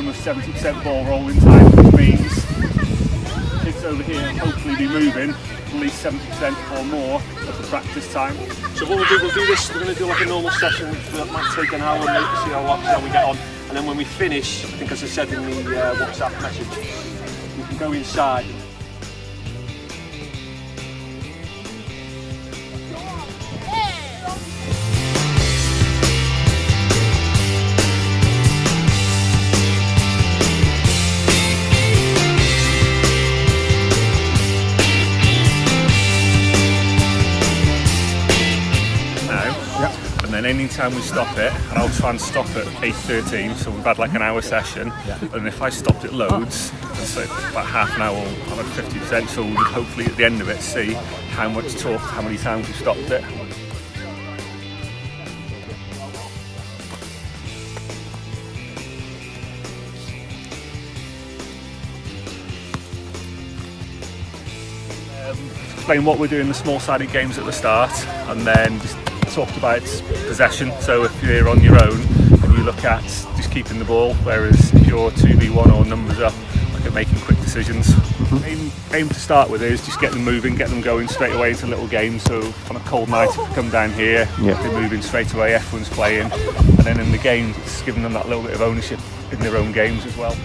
minimum of 70% ball rolling time, which means kids over here hopefully be moving at least 70% or more of the practice time. So what we'll do this, we're going to do like a normal session, that might take an hour, maybe see how we get on, and then when we finish, I think as I said in the WhatsApp message, we can go inside. And then any time we stop it, and I'll try and stop at 8:13, so we've had like an hour session, and if I stopped it loads, so about half an hour, I'm at 50%, so we'll hopefully at the end of it see how much talk, how many times we stopped it. Explain what we're doing, the small-sided games at the start, and then just talked about possession. So if you're on your own and you look at just keeping the ball, whereas if you're 2v1 or numbers up, look at making quick decisions. Aim to start with is just get them moving, get them going straight away into little games. So on a cold night, if you come down here, they're moving straight away, everyone's playing, and then in the game, it's giving them that little bit of ownership in their own games as well.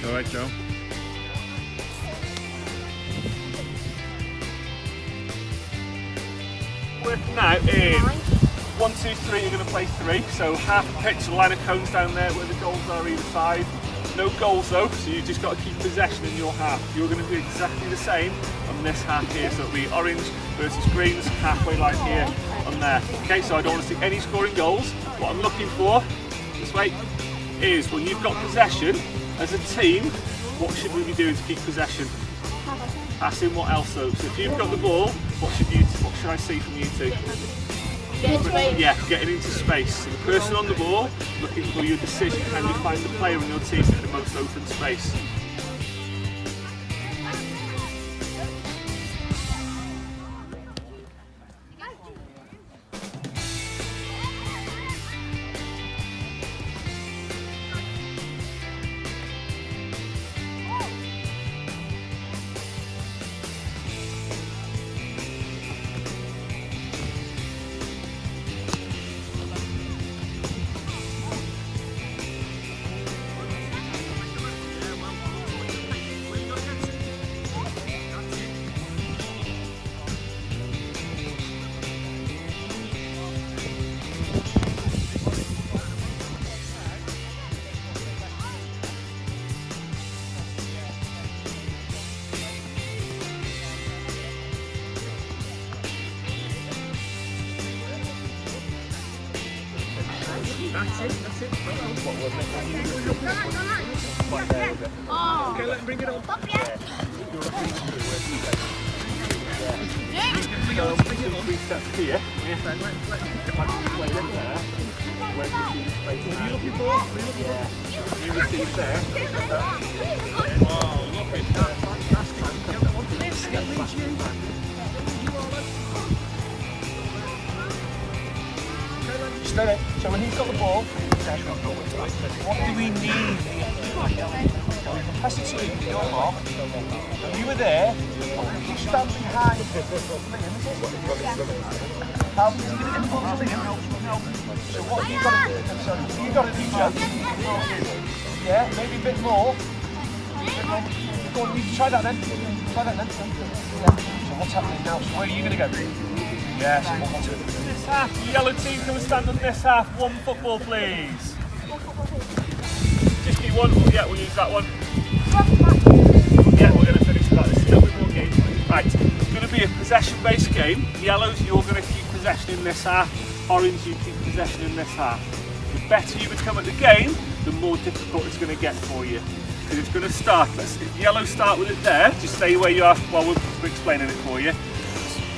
All right, Joe. Working out in 1, 2, 3, you're going to play 3. So half a pitch, a line of cones down there where the goals are either side. No goals though, so you've just got to keep possession in your half. You're going to do exactly the same on this half here. So it'll be orange versus greens, halfway line here and there. Okay, so I don't want to see any scoring goals. What I'm looking for, this way, is when you've got possession, as a team, what should we be doing to keep possession? Passing, what else though? So if you've got the ball, what should I see from you two? Yeah, getting into space. So the person on the ball, looking for your decision, can you find the player on your team in the most open space? That's it. What was it? Oh. Okay, let him bring it on. Stop, yeah. So, three steps here. If I play in there, where do you see the space? Are you looking for? Yeah. You receive there. Oh, look at that. So when he's got the ball, what do we need? Pass it to you with your mark. You were there. You stand behind. How did you get it in the box to Liam? So what have you got to do? So you got to do, Joe? Yeah, maybe a bit more. Go on, you try that then. Try that then. Yeah. So what's happening now? So where are you going to go? Yeah, so what to? This half, yellow team, come and stand on this half. One football, please. Just need one. Yeah, we'll use that one. Yeah, we're going to finish that. This is a little bit more game. Right, it's going to be a possession-based game. Yellows, you're going to keep possession in this half. Orange, you keep possession in this half. The better you become at the game, the more difficult it's going to get for you. Because it's going to start, if yellow start with it there, just stay where you are while we're explaining it for you.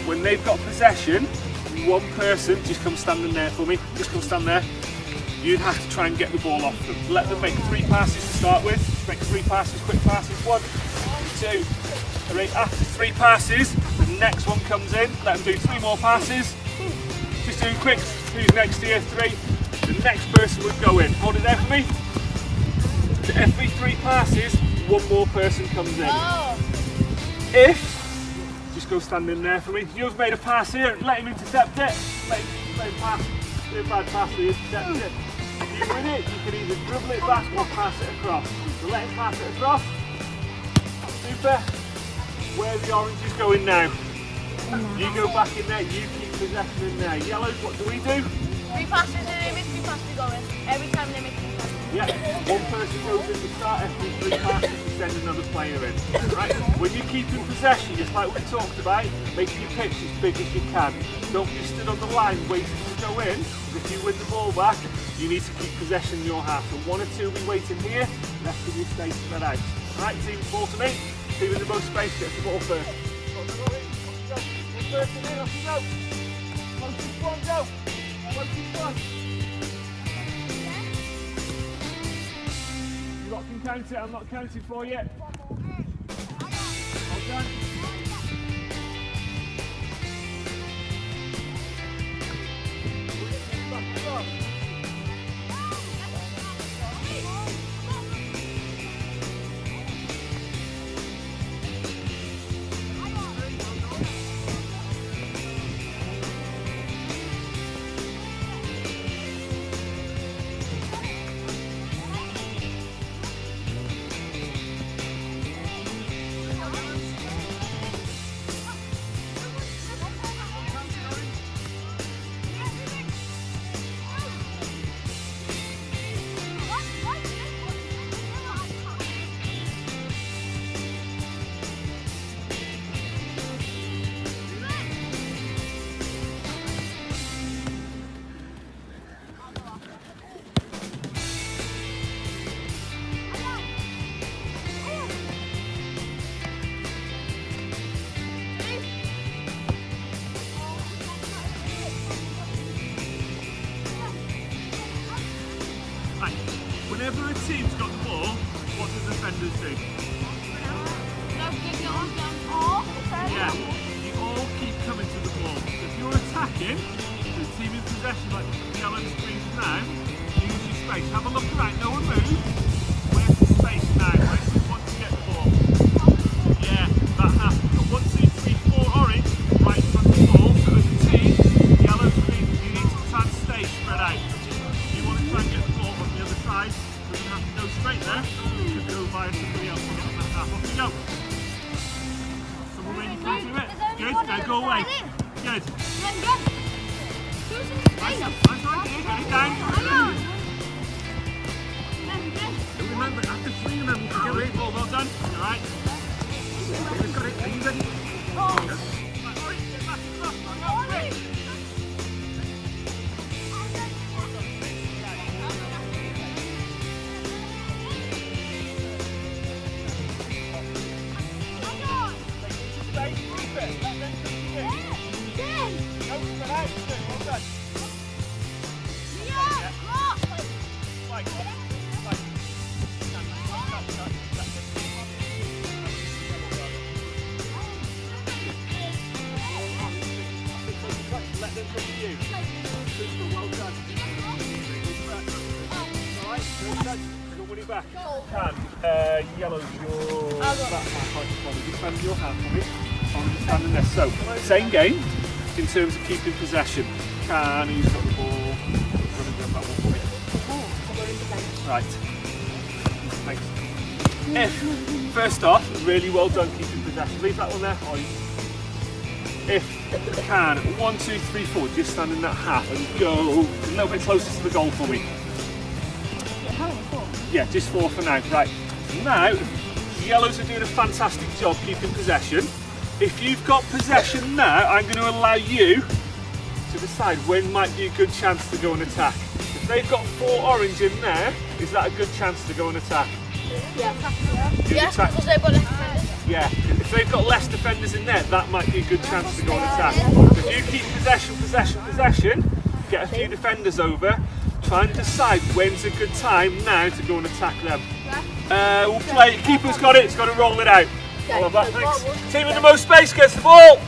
When they've got possession, one person, just come standing there for me, just come stand there. You'd have to try and get the ball off them. Let them make 3 passes to start with. Just make 3 passes, quick passes. 1, 2, 3. After 3 passes, the next one comes in. Let them do 3 more passes. Just doing quick. Who's next to you? 3. The next person would go in. Hold it there for me. So every 3 passes, 1 more person comes in. If, just go stand in there for me. You've made a pass here. Let him intercept it. Let him pass. Do a bad pass, he intercepts it. If you win it, you can either dribble it back or pass it across. So let him pass it across. Super. Where the orange is going now. You go back in there, you keep possession in there. Yellows, what do we do? 3 passes and they make 3 passes going. Every time they make 3 passes. Yeah, one person goes in to start every 3 passes and send another player in. Right? When you keep in possession, just like we talked about, make your pitch as big as you can. Don't be stood on the line waiting to go in. If you win the ball back, you need to keep possession in your half. So 1 or 2 will be waiting here, the rest of you stay spread out. Alright, team, ball to me. Team with the most space gets the ball first. First and in, off you go. 1, 2, 1, go. 1, 2, 1. You lot can count it, I'm not counting for you. Well done. Whenever a team's got the ball, what do the defenders do? Yeah, you all keep coming to the ball. If you're attacking, the team in possession like the yellow screens now, use your space. Have a look around, no one move. Where's the space now? Where's who wants to get the ball? Yeah, that happens. So 1, 2, 3, 4 orange, right in front of the ball. So as a team, yellow screen, you need to try and stay spread out. You want to try and get the ball on the other side. Doesn't have to go straight there. You could go by somebody else and get on that half. Off you go. Someone really close to it. Good. Now go away. Good. That's right. Here, get it down. Remember, after 3 of them, you can get it. Well done. All right. You've got it. Are you ready? Right, Orange, get back across. Go, quick. Back. Yellow's your back half. Defend your half for me. I'm standing there. So, same game. in terms of keeping possession. Can, he's got the ball. Running down that one for me. Right. Thanks. First off, really well done keeping possession. Leave that one there. If you can, 1, 2, 3, 4, just stand in that half and go a little bit closer to the goal for me. Yeah, just 4 for now. Right. Now, the yellows are doing a fantastic job keeping possession. If you've got possession now, I'm going to allow you to decide when might be a good chance to go and attack. If they've got 4 orange in there, is that a good chance to go and attack? Yeah. Good Yes, attack. because they've got less defenders. Yeah, if they've got less defenders in there, that might be a good chance to go and attack. So if you keep possession, get a few defenders over, try and decide when's a good time now to go and attack them. We'll play, keeper's got it, he's got to roll it out. I love that, thanks. Team with the most space gets the ball.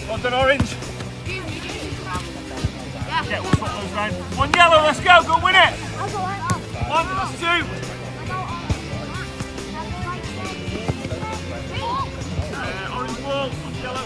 Well done, orange. Yeah, we'll swap those round. 1 yellow, let's go win it. 1, that's 2. Orange ball, yellow.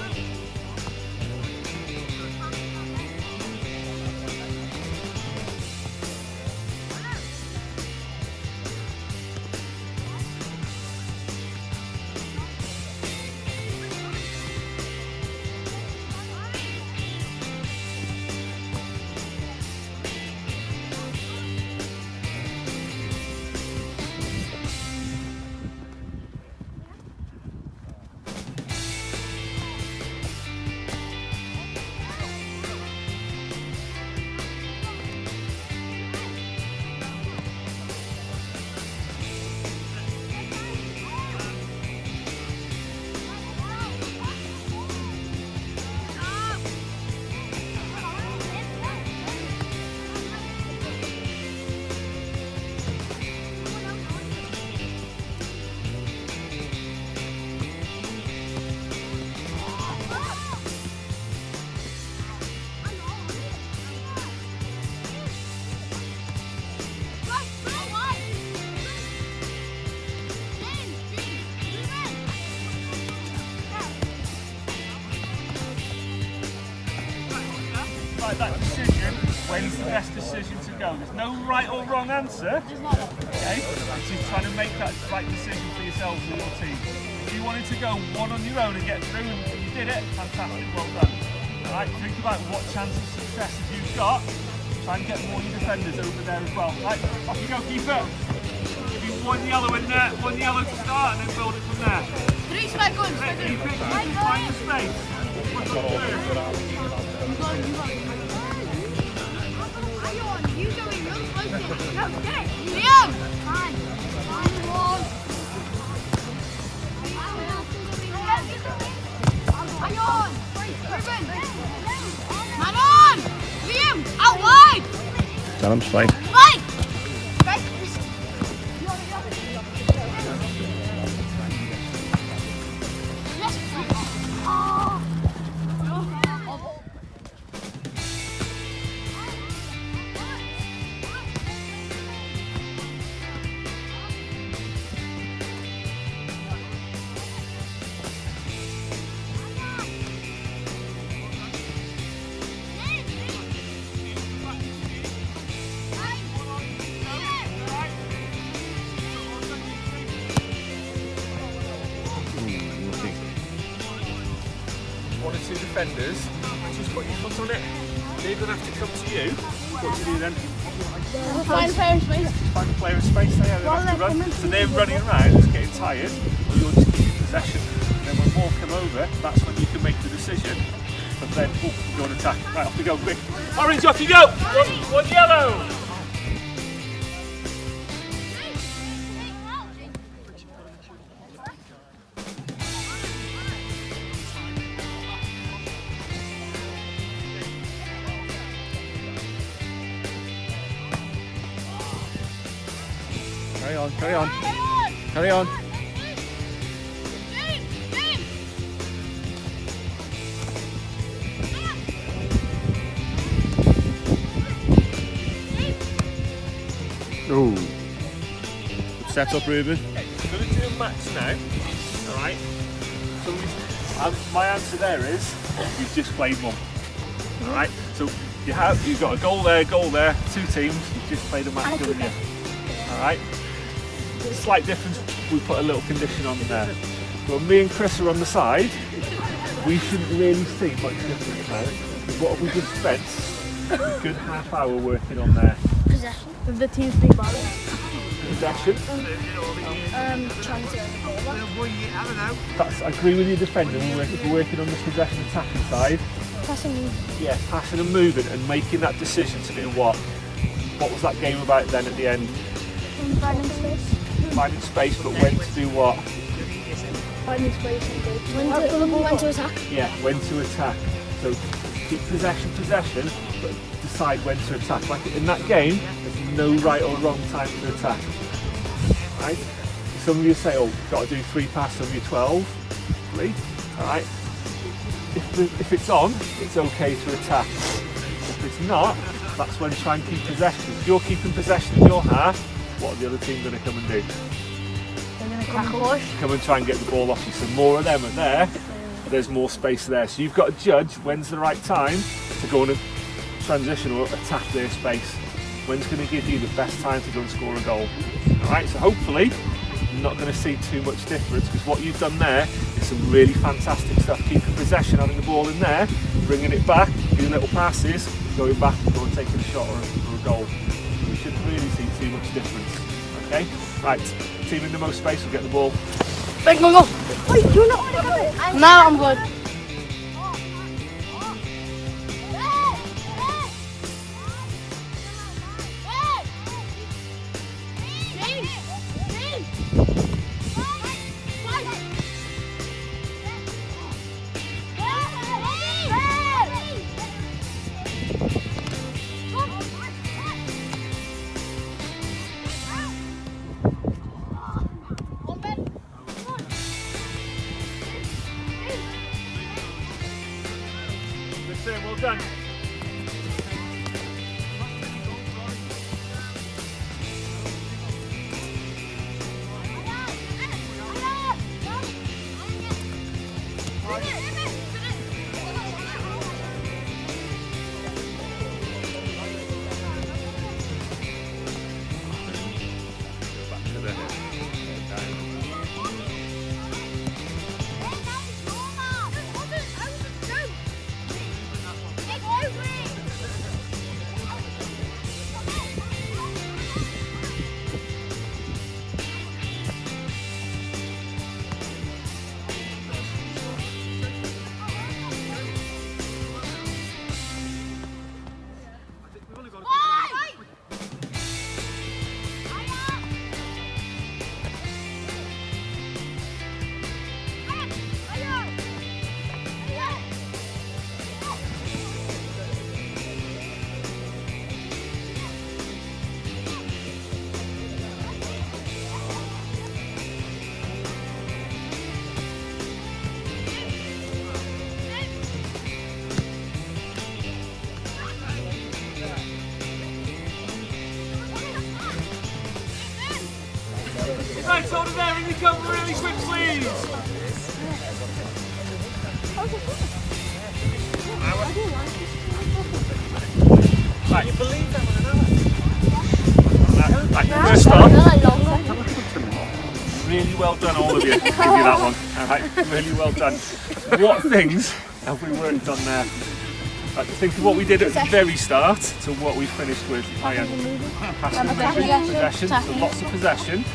Like that decision, when's the best decision to go? There's no right or wrong answer. Okay? It's just trying to make that right decision for yourselves and your team. If you wanted to go one on your own and get through and you did it, fantastic, well done. Alright, think about what chance of success have you got. Try and get more of your defenders over there as well. Right, off you go, keeper. Give you 1 yellow in there, 1 yellow to start and then build it from there. 3 strike guns. Keep it, find the space. What's up first? Tell him straight. One or 2 defenders, just put your foot on it. They're going to have to come to you. What do you do then? Find a player in space. Find a player in space, they have to run. So they're running around, just getting tired, or you'll just keep possession. And then when more come over, that's when you can make the decision. But then, go and attack. Right, off we go, quick. Orange, off you go! 1 yellow! Carry on, carry on. Carry on. Ooh. Set up, Ruben. Okay, we're going to do a match now. Alright? So My answer there is, you've just played one. Alright, so you've got a goal there, 2 teams, you've just played a match, haven't you? Alright. Slight difference, we put a little condition on there. When me and Chris are on the side, we shouldn't really see much difference now. What have we just spent a good half hour working on there? Possession. With the team's big ball. Possession. Trying to I agree with you, defending. We're working on the possession attacking side. passing. Yeah, passing and moving and making that decision to do what? What was that game about then at the end? Finding space. Finding space, but when to do what? Finding space and go. When to attack. Yeah, when to attack. So keep possession, but decide when to attack. Like in that game, there's no right or wrong time to attack. Right? Some of you say, oh, you've got to do 3 passes of your 12. 3. Alright. If it's on, it's okay to attack. If it's not, that's when try and keep possession. If you're keeping possession in your half, what are the other team going to come and do? They're going to come and push. Come and try and get the ball off you. So more of them are there, there's more space there. So you've got to judge when's the right time to go and transition or attack their space. When's going to give you the best time to go and score a goal. Alright, so hopefully you're not going to see too much difference, because what you've done there is some really fantastic stuff. Keeping possession, having the ball in there, bringing it back, doing little passes, going back and going taking a shot or a goal. We shouldn't really see too much difference. Okay? Right, team in the most space will get the ball. Big go. Wait, you're not. Now I'm good. Well done. Right, hold it there, in you come really quick, please. Right, you believe them or not? Right, first off, really well done, all of you. I'll give you that one. All right, really well done. What things have we worked on there? Right, think of what we did at the very start to what we finished with. Passing, possession, so lots of possession.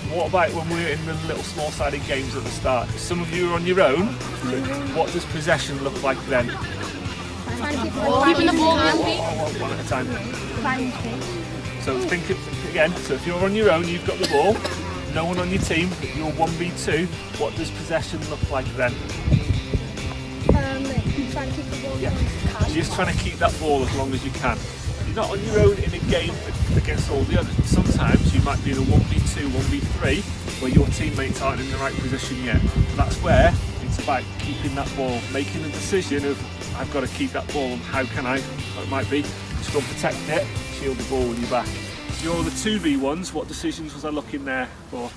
What about when we're in the little small-sided games at the start? Some of you are on your own. What does possession look like then? Keeping the ball One at a time. So think again. So if you're on your own, you've got the ball. No one on your team. You're 1v2. What does possession look like then? Trying to keep the ball. Yeah. You're just trying to keep that ball as long as you can. You're not on your own in a game against all the others, but sometimes you might be in a 1v2, 1v3 where your teammates aren't in the right position yet. That's where it's about keeping that ball, making a decision of I've got to keep that ball and how can I, or it might be, just go and protect it, shield the ball with your back. If you're the 2v1s, what decisions was I looking there for?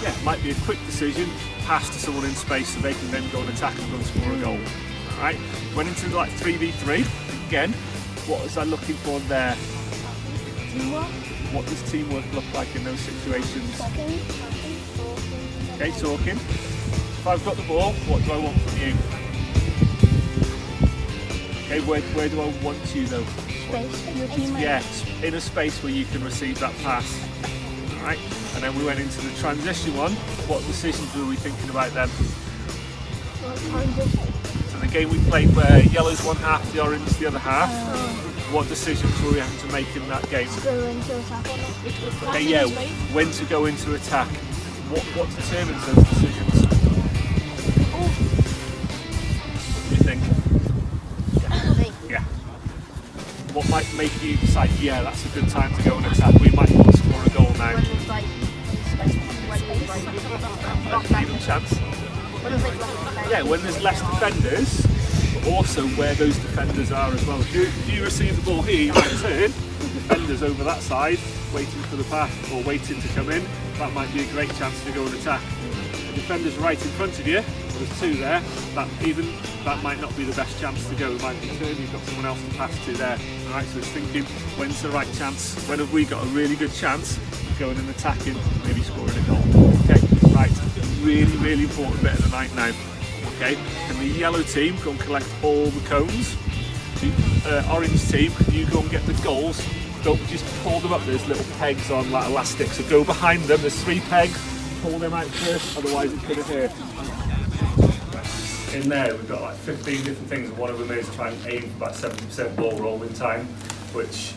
yeah, it might be a quick decision, pass to someone in space so they can then go and attack and go and score a goal. Alright, went into like 3v3, again, what was I looking for there? Teamwork. What does teamwork look like in those situations? Talking. Okay, talking. If I've got the ball, what do I want from you? Okay, where do I want you though? Space. Your teammate. Yes, in a space where you can receive that pass. Alright, and then we went into the transition one. What decisions were we thinking about then? So the game we played where yellow's one half, the orange the other half. What decisions were we having to make in that game? Go into attack. Okay, yeah, when to go into attack. What determines those decisions? What do you think? Yeah. What might make you decide, yeah, that's a good time to go and attack, we might want to score a goal now? Even chance? Yeah, when there's less defenders, but also where those defenders are as well. If you receive the ball here, you might turn, the defenders over that side, waiting for the pass or waiting to come in, that might be a great chance to go and attack. The defender's right in front of you, there's two there, that might not be the best chance to go. It might be turn, you've got someone else to pass to there. Alright, so it's thinking, when's the right chance? When have we got a really good chance of going and attacking, maybe scoring a goal? Okay, right, really, really important bit of the night now. Okay, and the yellow team go and collect all the cones. The orange team, you go and get the goals. Don't just pull them up, there's little pegs on like elastic, so go behind them, there's 3 pegs, pull them out first, otherwise it's going to hurt. In there we've got like 15 different things, and one of them is try and aim for about 70% ball rolling time, which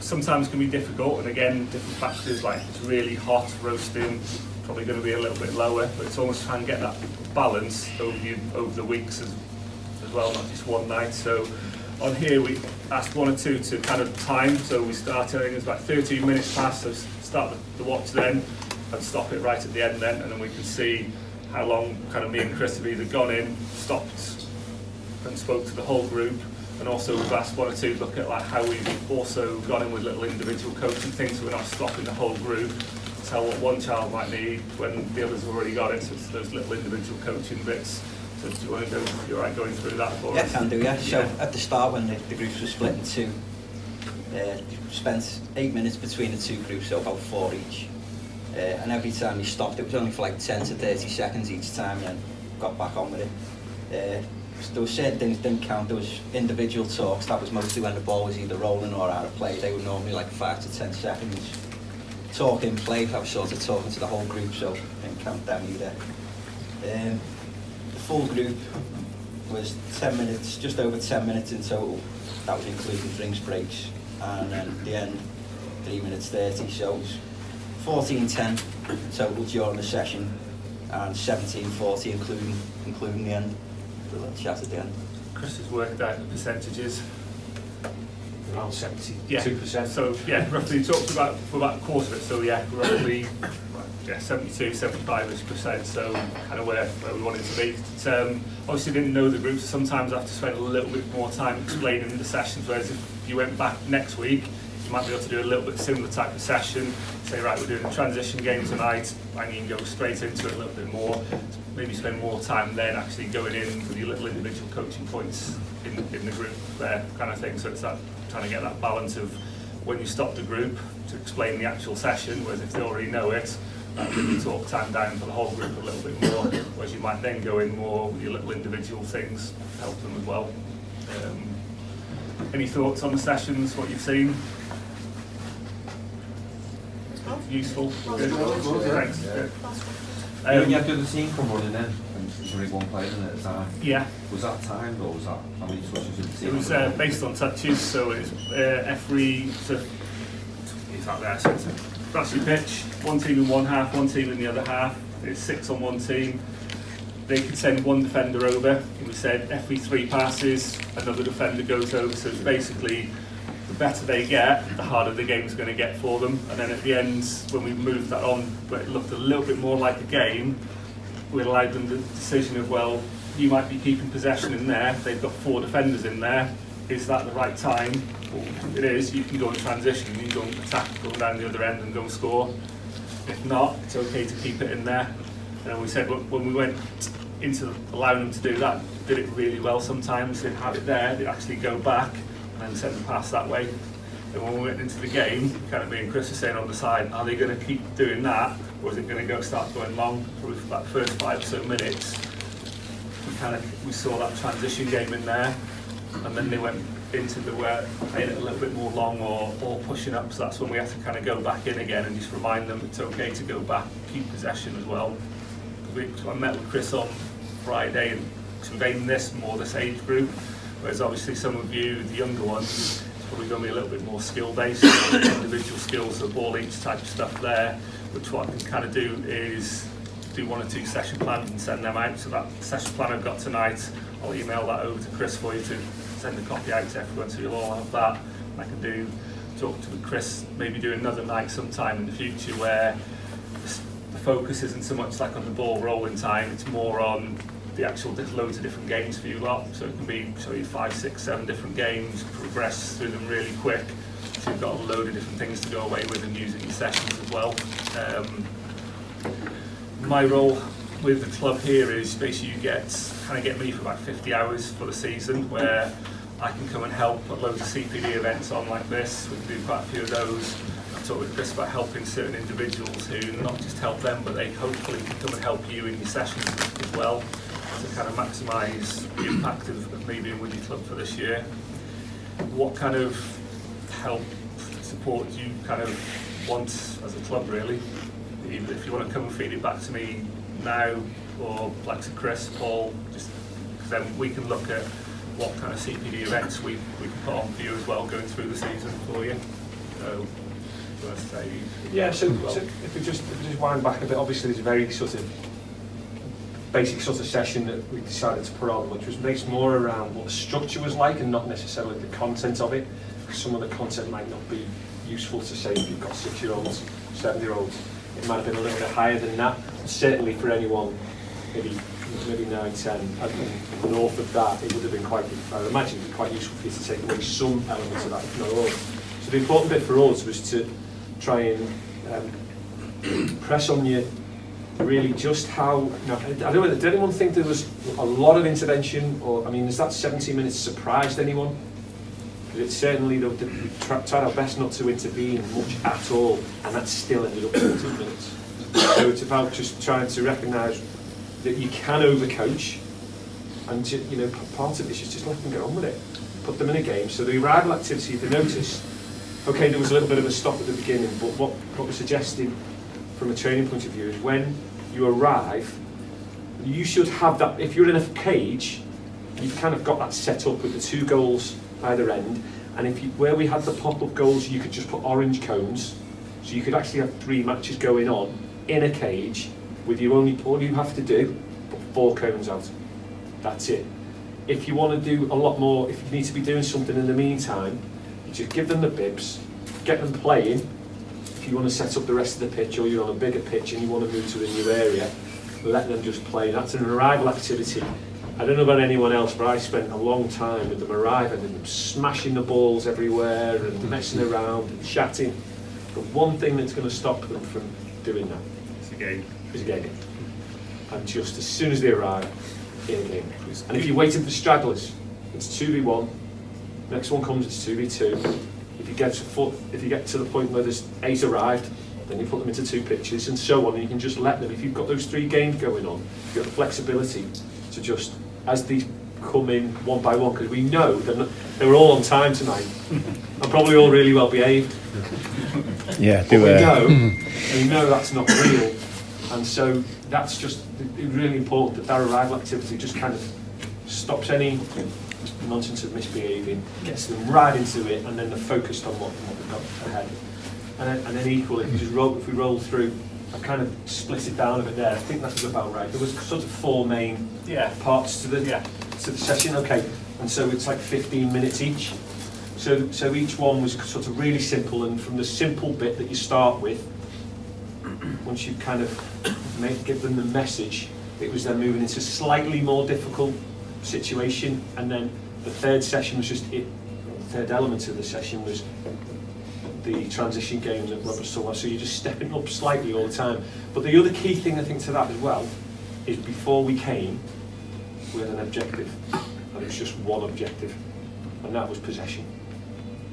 sometimes can be difficult, and again, different factors like it's really hot, roasting, probably going to be a little bit lower, but it's almost trying to get that balance over the weeks as well, not just one night. So on here we asked 1 or 2 to kind of time, so we started, I think it's about 13 minutes past, so start the watch then and stop it right at the end then, and then we can see how long kind of me and Chris have either gone in, stopped and spoke to the whole group, and also we've asked 1 or 2 to look at like how we've also gone in with little individual coaching things, so we're not stopping the whole group, tell what one child might need when the others have already got it, so it's those little individual coaching bits. So do you want to go, you're right going through that for us? Yeah, can do, yeah. So at the start when the groups were split in 2, spent 8 minutes between the 2 groups, so about 4 each. And every time you stopped, it was only for like 10 to 30 seconds each time, and then got back on with it. There were certain things that didn't count. There was individual talks, that was mostly when the ball was either rolling or out of play. They were normally like 5 to 10 seconds. Talk in play, I was sort of talking to the whole group, so didn't count them either. The full group was 10 minutes, just over 10 minutes in total. That was including drinks breaks, and then at the end 3 minutes 30, so it was 14:10 total during the session, and 17:40 including the end, the little chat at the end. Chris has worked out the percentages. Around 72%. Yeah. So yeah, roughly talked about for about a quarter of it. So yeah, roughly 72-75%. So kind of where we wanted to be. Obviously didn't know the groups. Sometimes I have to spend a little bit more time explaining the sessions. Whereas if you went back next week, you might be able to do a little bit similar type of session. Say right, we're doing a transition game tonight, and you can go straight into it a little bit more. Maybe spend more time then actually going in with your little individual coaching points in the group there, kind of thing. So it's that trying to get that balance of when you stop the group to explain the actual session, whereas if they already know it, that really talk time down for the whole group a little bit more, whereas you might then go in more with your little individual things, help them as well. Any thoughts on the sessions, what you've seen? Useful? Good. Thanks. Good. When you had the other team come running in, and there's only one player in it at a time, Yeah. was that timed or was that how many touches did the team? It was based on touches, so it's every, so he's out there, so it's a grassy pitch, one team in one half, one team in the other half, it's 6 on one team. They could send one defender over, we said every 3 passes, another defender goes over, so it's basically the better they get, the harder the game's going to get for them. And then at the end, when we moved that on, where it looked a little bit more like a game, we allowed them the decision of, well, you might be keeping possession in there, they've got 4 defenders in there, is that the right time? Well, it is, you can go and transition, you can go and attack, go down the other end and go and score. If not, it's okay to keep it in there. And we said, look, when we went into allowing them to do that, did it really well sometimes. They'd have it there, they'd actually go back and then send the pass that way. And when we went into the game, kind of me and Chris were saying on the side, are they going to keep doing that, or is it going to start going long? Probably for that first 5 or so minutes, we saw that transition game in there, and then they went into the where playing it a little bit more long or pushing up. So that's when we had to kind of go back in again and just remind them it's okay to go back, keep possession as well. I met with Chris on Friday, and we've aimed this age group, whereas obviously some of you, the younger ones, it's probably going to be a little bit more skill based, individual skills, so ball each type of stuff there. Which what I can kind of do is do 1 or 2 session plans and send them out. So that session plan I've got tonight, I'll email that over to Chris for you to send a copy out to everyone, so you'll all have that. I can talk to Chris, maybe do another night sometime in the future where the focus isn't so much like on the ball rolling time, it's more on the actual loads of different games for you lot. So it can be show you 5, 6, 7 different games, progress through them really quick. So you've got a load of different things to go away with and use in your sessions as well. My role with the club here is basically you get me for about 50 hours for the season, where I can come and help put loads of CPD events on like this. We can do quite a few of those. I talked with Chris about helping certain individuals who not just help them, but they hopefully can come and help you in your sessions as well, to kind of maximise the impact of me being with your club for this year. What kind of help, support do you kind of want as a club really? Either if you want to come and feed it back to me now, or like to Chris, Paul, just because then we can look at what kind of CPD events we can put on for you as well going through the season for you. So, let's say, yeah. So if we just wind back a bit, obviously there's a very sort of basic sort of session that we decided to put on, which was based more around what the structure was like and not necessarily the content of it. Some of the content might not be useful to say if you've got 6-year-olds, 7-year-olds. It might have been a little bit higher than that. Certainly for anyone maybe 9, 10, and north of that, it would have been quite, I would imagine, it'd be quite useful for you to take away some elements of that, if not all. So the important bit for us was to try and press on you really just how, I don't know, did anyone think there was a lot of intervention, or, I mean, has that 17 minutes surprised anyone? Because it certainly, we tried our best not to intervene much at all, and that still ended up 14 minutes. So it's about just trying to recognise that you can overcoach, and part of it is just let them get on with it. Put them in a game. So the arrival activity, if you notice, okay, there was a little bit of a stop at the beginning, but what we're suggesting from a training point of view is when you arrive, you should have that. If you're in a cage, you've kind of got that set up with the 2 goals either end, and where we had the pop-up goals, you could just put orange cones, so you could actually have 3 matches going on in a cage with all you have to do, put 4 cones out. That's it. If you want to do a lot more, if you need to be doing something in the meantime, you just give them the bibs, get them playing. If you want to set up the rest of the pitch, or you're on a bigger pitch and you want to move to a new area, let them just play. That's an arrival activity. I don't know about anyone else, but I spent a long time with them arriving and them smashing the balls everywhere and messing around and chatting. But one thing that's going to stop them from doing that is a game. And just as soon as they arrive, in a game. And if you're waiting for stragglers, it's 2v1. Next one comes, it's 2v2. If you get to the point where there's 8 arrived, then you put them into 2 pitches and so on. And you can just let them. If you've got those 3 games going on, you've got the flexibility to just, as these come in one by one, because we know they were all on time tonight and probably all really well behaved. Yeah, we know that's not real, and so that's just really important that arrival activity just kind of stops any nonsense of misbehaving, gets them right into it, and then they're focused on what we've got ahead. And then equally, if we roll through, I've kind of split it down a bit there. I think that's about right. There was sort of 4 main parts to the session. Okay, and so it's like 15 minutes each. So each one was sort of really simple, and from the simple bit that you start with, once you kind of give them the message, it was then moving into a slightly more difficult situation, and then the third session was just it. The third element of the session was the transition game that Rob was talking about, so you're just stepping up slightly all the time. But the other key thing I think to that as well is before we came, we had an objective, and it was just one objective, and that was possession.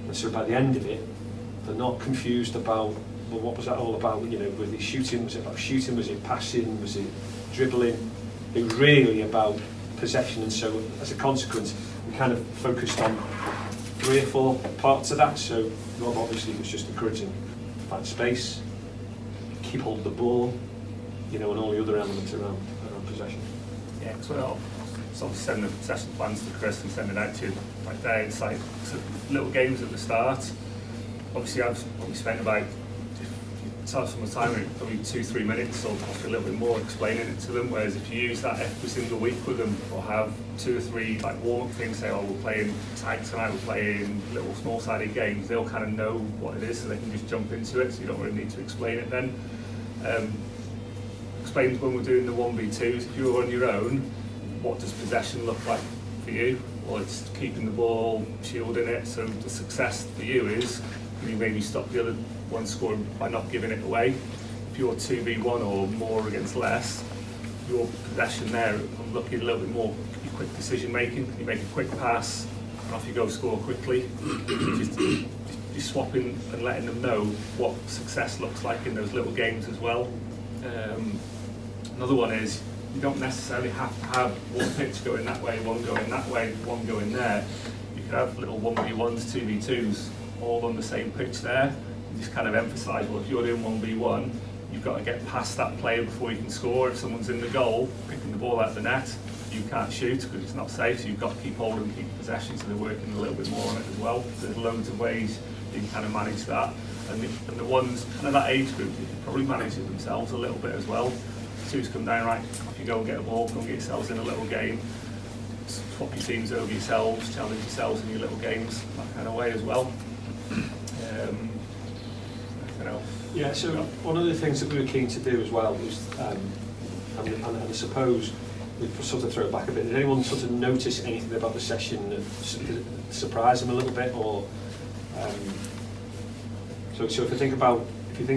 And so by the end of it, they're not confused about, well, what was that all about? You know, was it shooting? Was it about shooting? Was it passing? Was it dribbling? It was really about possession, and so as a consequence, we kind of focused on 3 or 4 parts of that. So Rob obviously was just encouraging find space, keep hold of the ball, you know, and all the other elements around possession. Yeah, because we're obviously sending the possession plans to Chris and sending out to you like there. It's like little games at the start. Obviously, I've probably spent about some of the time, probably 2-3 minutes, or possibly a little bit more, explaining it to them. Whereas if you use that every single week with them, or have 2 or 3 like warm-up things, say, oh, we're playing tag tonight, we're playing little small-sided games, they'll kind of know what it is, so they can just jump into it. So you don't really need to explain it then. Explain when we're doing the 1v2s. If you're on your own, what does possession look like for you? Well, it's keeping the ball, shielding it. So the success for you is you maybe stop the other one scoring by not giving it away. If you're 2v1 or more against less, your possession there, I'm looking a little bit more your quick decision making. You make a quick pass and off you go, score quickly. Just swapping and letting them know what success looks like in those little games as well. Another one is you don't necessarily have to have one pitch going that way, one going that way, one going there. You could have little 1v1s, 2v2s all on the same pitch there. You just kind of emphasise, well, if you're doing 1v1, you've got to get past that player before you can score. If someone's in the goal, picking the ball out of the net, you can't shoot because it's not safe, so you've got to keep hold and keep possession, so they're working a little bit more on it as well. There's loads of ways you can kind of manage that. And the ones kind of that age group, they can probably manage it themselves a little bit as well. As soon as come down, right, off you go and get a ball, go and get yourselves in a little game. Swap your teams over yourselves, challenge yourselves in your little games, that kind of way as well. Yeah, so one of the things that we were keen to do as well was, and I suppose we sort of throw it back a bit, did anyone sort of notice anything about the session that surprised them a little bit, or so if you think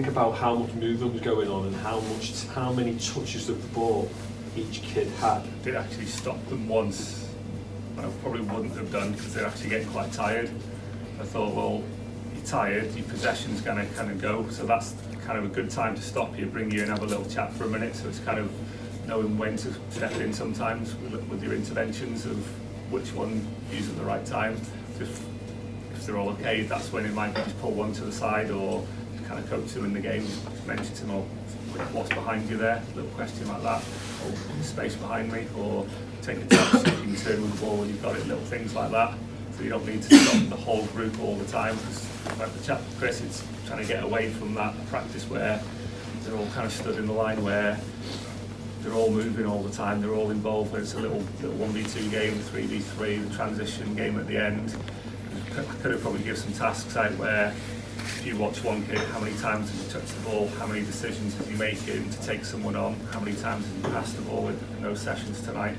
about how much movement was going on and how many touches of the ball each kid had. I did actually stop them once, and I probably wouldn't have done because they're actually getting quite tired. I thought, well, you're tired, your possession's going to kind of go, so that's kind of a good time to stop you, bring you in, have a little chat for a minute. So it's kind of knowing when to step in sometimes with your interventions of which one you use at the right time. If they're all okay, that's when it might be just pull one to the side, or just kind of coach them in the game, just mention to them, oh, what's behind you there, a little question like that, or space behind me, or take a touch so you can turn with the ball when you've got it, little things like that. So you don't need to stop the whole group all the time, because like the chat with Chris, it's trying to get away from that practice where they're all kind of stood in the line, where they're all moving all the time, they're all involved, where it's a little 1v2 game, 3v3, the transition game at the end. I could have probably given some tasks out where if you watch one kid, how many times has he touched the ball, how many decisions is he making to take someone on, how many times has he passed the ball in those sessions tonight.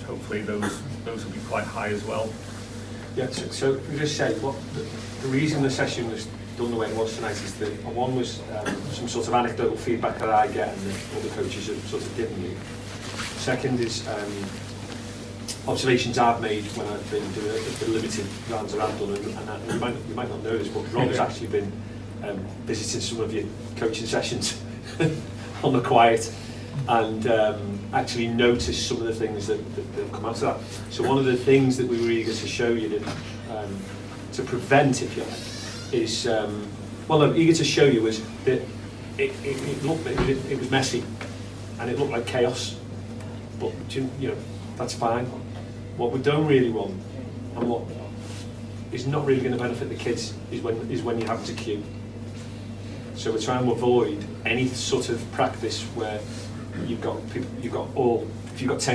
Hopefully those will be quite high as well. Yeah, so we just say what the reason the session was done the way it was tonight is that one was some sort of anecdotal feedback that I get and that all the coaches have sort of given me. Second is observations I've made when I've been doing the limited rounds around done, and you might not know this, but Rob's actually been visiting some of your coaching sessions on the quiet, and actually noticed some of the things that come out of that. So one of the things that we were eager to show you, to prevent, if you like, is eager to show you was that it was messy and it looked like chaos, but you know, that's fine. What we don't really want, and what is not really going to benefit the kids, is when you have to queue. So we're trying to avoid any sort of practice where you've got 10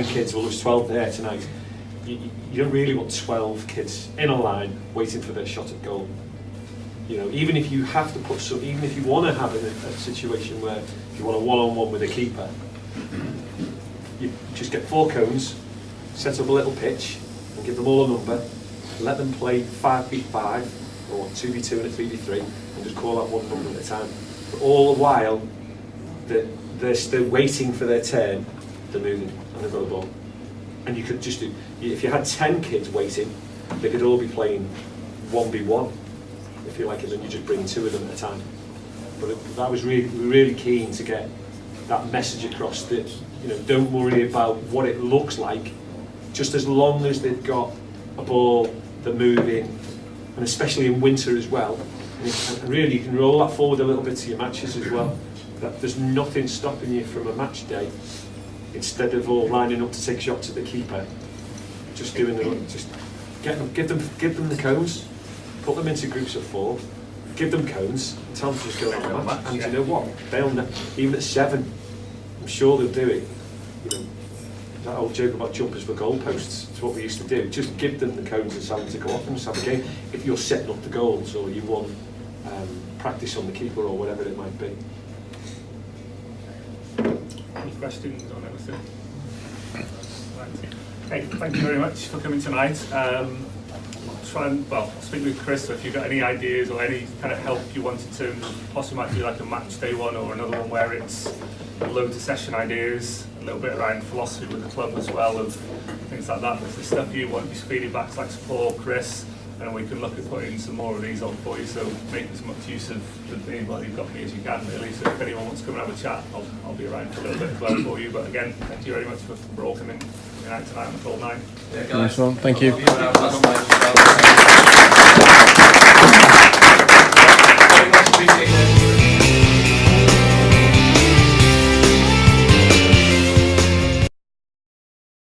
kids, well there's 12 there tonight. You don't really want 12 kids in a line waiting for their shot at goal. You know, even if you have to put some, even if you want to have a situation where you want a one-on-one with a keeper, you just get 4 cones, set up a little pitch, and give them all a number, let them play 5v5, or 2v2 and a 3v3, and just call out one number at a time. But all the while, they're still waiting for their turn, they're moving, and they've got the ball. And you could just do, if you had 10 kids waiting, they could all be playing 1v1, if you like, and then you just bring 2 of them at a time. But that was really keen to get that message across that, you know, don't worry about what it looks like, just as long as they've got a ball, they're moving, and especially in winter as well. And really, you can roll that forward a little bit to your matches as well. That there's nothing stopping you from a match day, instead of all lining up to take shots at the keeper. Just doing just give them the cones, put them into groups of 4, give them cones, and tell them to just go on a match. And you know what? They'll know, even at 7, I'm sure they'll do it. You know, that old joke about jumpers for goalposts. It's what we used to do. Just give them the cones and tell them to go off and just have a game. If you're setting up the goals or you want practice on the keeper or whatever it might be. Any questions on anything? Right. Okay, thank you very much for coming tonight. Try and, well, speak with Chris, so if you've got any ideas or any kind of help you want in terms of possibly might do like a match day one or another one where it's loads of session ideas, a little bit around philosophy with the club as well, of things like that. If there's stuff you want, just feeding back like support, Chris, and we can look at putting some more of these on for you, so make as much use of me, well, you've got me as you can really, so if anyone wants to come and have a chat, I'll be around for a little bit as well for you, but again, thank you very much for all coming out tonight on the cold night. Nice one, thank you.